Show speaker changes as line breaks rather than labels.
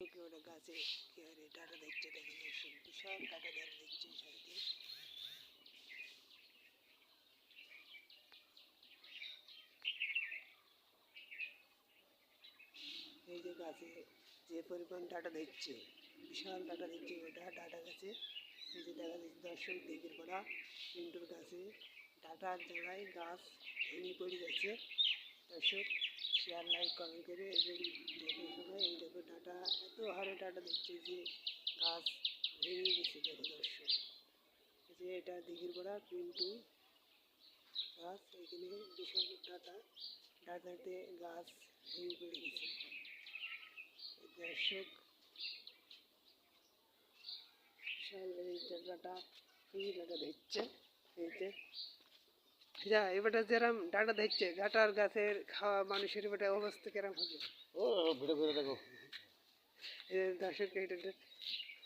ওটা গাছে কি হারে ডাটা দিচ্ছে, দেখে দর্শক বিশাল ডাটা ধরে দিচ্ছে সাইডে। এই যে গাছে যে পরিমাণ ডাটা দিচ্ছে, বিশাল ডাটা দিচ্ছে ওটা ডাটা গাছে। এই যে দেখা যাচ্ছে দর্শক দিকের পড়া পিন্টুর গাছে ডাটার জায়গায় গাছ ভেঙে পড়ে যাচ্ছে। দর্শক শেয়ার লাইক কমেন্ট করে এবং দেখে সবাই এই দেখো ডাটা এত হারে ডাটা দিচ্ছে যে গাছ ভেঙে গেছে। দেখো দর্শক এই যে এটা দিঘির পড়া পিন্টু গাছ, এখানে বিশাল ডাটাতে গাছ ভেঙে পড়ে গেছে। দর্শক বিশাল এই ডাটা এই ডাটা দিচ্ছে। এই যে যা এবারে যেরম ডাটা দিচ্ছে ডাটার গাছের খাওয়া মানুষের এবারে অবস্থা কেরম হবে।
ও ভিডিও করে দেখো।
দর্শক এইটা